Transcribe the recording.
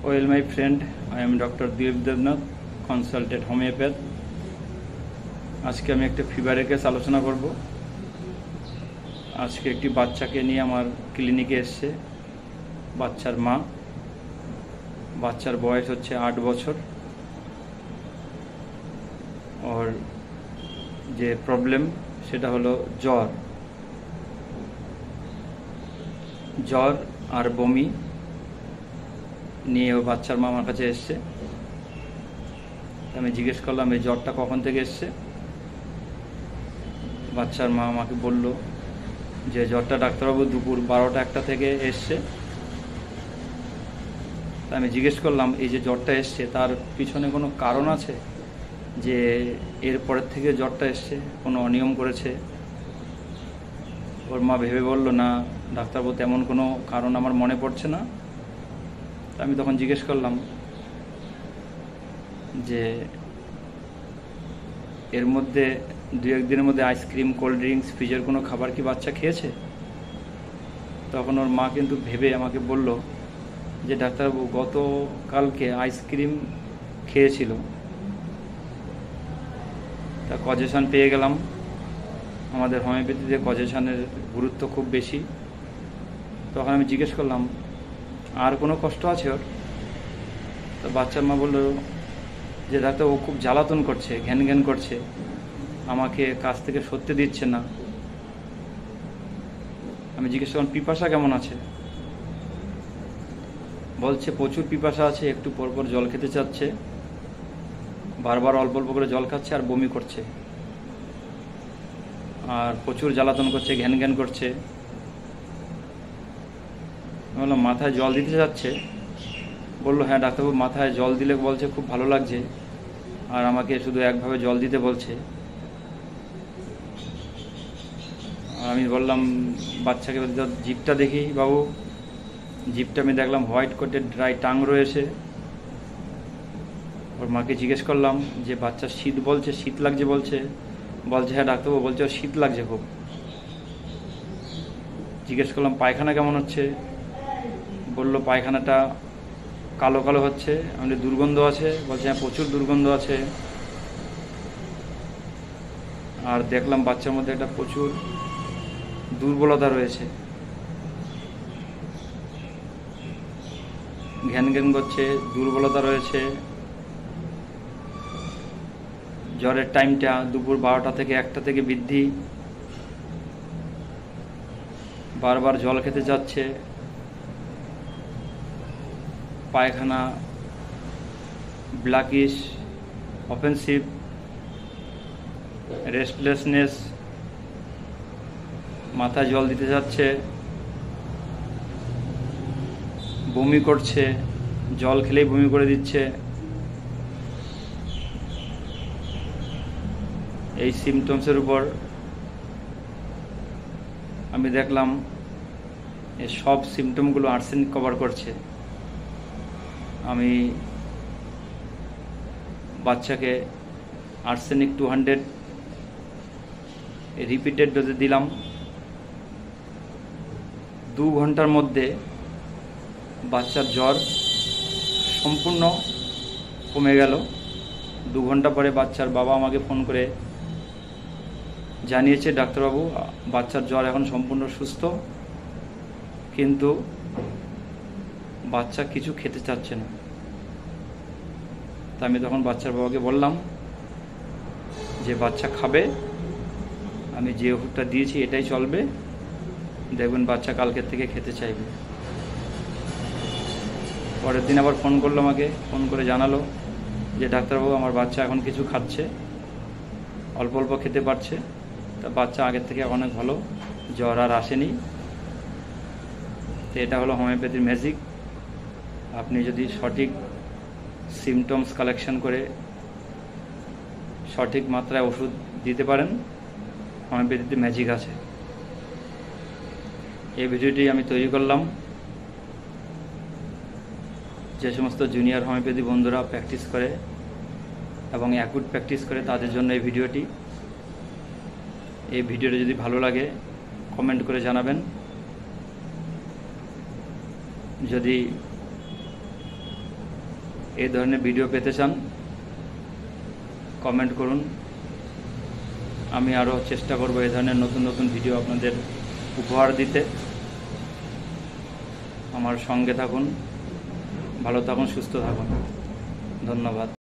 Well, my friend, I am Dr. Dilip Devnath, consultant homeopath. আজকে আমি একটা ফিভারের case আলোচনা করব। আজকে একটি বাচ্চাকে নিয়ে আমার ক্লিনিকে এসেছে। বাচ্চার মা, বাচ্চার বয়স হচ্ছে 8 বছর। ওর যে প্রবলেম সেটা হলো জ্বর আর বমি নিয়ে ও বাচ্চার মা আমার কাছে এসছে। আমি জিজ্ঞেস করলাম এই জ্বরটা কখন থেকে এসছে। বাচ্চার মা আমাকে বলল যে জ্বরটা ডাক্তারবাবু দুপুর 12টা-1টা থেকে এসছে। আমি জিজ্ঞেস করলাম এই যে জ্বরটা এসছে তার পিছনে কোনো কারণ আছে, যে এরপরের থেকে জ্বরটা এসছে, কোনো অনিয়ম করেছে? ওর মা ভেবে বলল, না ডাক্তারবাবু তেমন কোনো কারণ আমার মনে পড়ছে না। আমি তখন জিজ্ঞেস করলাম যে এর মধ্যে 2-1 দিনের মধ্যে আইসক্রিম, কোল্ড ড্রিঙ্কস, ফ্রিজের কোনো খাবার কি বাচ্চা খেয়েছে? তখন ওর মা কিন্তু ভেবে আমাকে বলল যে ডাক্তারবাবু গতকালকে আইসক্রিম খেয়েছিল। তা কজেশন পেয়ে গেলাম। আমাদের হোমিওপ্যাথিতে কজেশনের গুরুত্ব খুব বেশি। তখন আমি জিজ্ঞেস করলাম আর কোনো কষ্ট আছে ওর? তো বাচ্চার মা বলল যে ডাক্তার ও খুব জ্বালাতন করছে, ঘ্যান করছে, আমাকে কাছ থেকে সরতে দিচ্ছে না। আমি জিজ্ঞেস করলাম পিপাসা কেমন আছে? বলছে প্রচুর পিপাসা আছে, একটু পরপর জল খেতে চাচ্ছে, বারবার অল্প অল্প করে জল খাচ্ছে আর বমি করছে, আর প্রচুর জ্বালাতন করছে, ঘ্যান করছে। আমি বললাম মাথায় জল দিতে যাচ্ছে? বললো হ্যাঁ ডাক্তারবাবু, মাথায় জল দিলে বলছে খুব ভালো লাগছে, আর আমাকে শুধু একভাবে জল দিতে বলছে। আমি বললাম বাচ্চাকে জিভটা দেখি বাবু। জিভটা আমি দেখলাম হোয়াইট কোটের ড্রাই টাং রয়েছে। ওর মাকে জিজ্ঞেস করলাম যে বাচ্চা শীত বলছে, শীত লাগছে বলছে হ্যাঁ ডাক্তারবাবু, বলছে ওর শীত লাগছে খুব। জিজ্ঞেস করলাম পায়খানা কেমন হচ্ছে? বললো পায়খানাটা কালো কালো হচ্ছে। আমি দুর্গন্ধ আছে? বলছে হ্যাঁ প্রচুর দুর্গন্ধ আছে। আর দেখলাম বাচ্চার মধ্যে একটা প্রচুর দুর্বলতা রয়েছে, ঘ্যান করছে, দুর্বলতা রয়েছে। জ্বরের টাইমটা দুপুর 12টা থেকে 1টা থেকে বৃদ্ধি, বারবার জল খেতে যাচ্ছে, পায়খানা ব্ল্যাকিশ, অফেন্সিভ, রেস্টলেসনেস, মাথায় জল দিতে যাচ্ছে, বমি করছে, জল খেলেই বমি করে দিচ্ছে। এই সিমটমসের উপর আমি দেখলাম এই সব সিমটমগুলো আর্সেনিক কভার করছে। আমি বাচ্চাকে আর্সেনিক 200 রিপিটেড ডোজে দিলাম। 2 ঘন্টার মধ্যে বাচ্চার জ্বর সম্পূর্ণ কমে গেল। 2 ঘন্টা পরে বাচ্চার বাবা আমাকে ফোন করে জানিয়েছে ডাক্তারবাবু বাচ্চার জ্বর এখন সম্পূর্ণ সুস্থ, কিন্তু বাচ্চা কিছু খেতে চাচ্ছে না। তা আমি তখন বাচ্চার বাবাকে বললাম যে বাচ্চা খাবে, আমি যে ওষুধটা দিয়েছি এটাই চলবে, দেখবেন বাচ্চা কালকের থেকে খেতে চাইবে। পরের দিন আবার ফোন করলো আমাকে, ফোন করে জানালো যে ডাক্তারবাবু আমার বাচ্চা এখন কিছু খাচ্ছে, অল্প অল্প খেতে পারছে, তা বাচ্চা আগের থেকে অনেক ভালো, জ্বর আর আসেনি। তো এটা হলো হোমিওপ্যাথির ম্যাজিক। আপনি যদি সঠিক সিমটমস কালেকশন করে সঠিক মাত্রায় ওষুধ দিতে পারেন, হোমিওপ্যাথিতে ম্যাজিক আছে। এই ভিডিওটি আমি তৈরি করলাম যে সমস্ত জুনিয়র হোমিওপ্যাথি বন্ধুরা প্র্যাকটিস করে এবং অ্যাকুট প্র্যাকটিস করে তাদের জন্য এই ভিডিওটি। এই ভিডিওটি যদি ভালো লাগে কমেন্ট করে জানাবেন। যদি এই ধরনের ভিডিও পেতে চান কমেন্ট করুন। আমি আরও চেষ্টা করব এই ধরনের নতুন নতুন ভিডিও আপনাদের উপহার দিতে। আমার সঙ্গে থাকুন, ভালো থাকুন, সুস্থ থাকুন। ধন্যবাদ।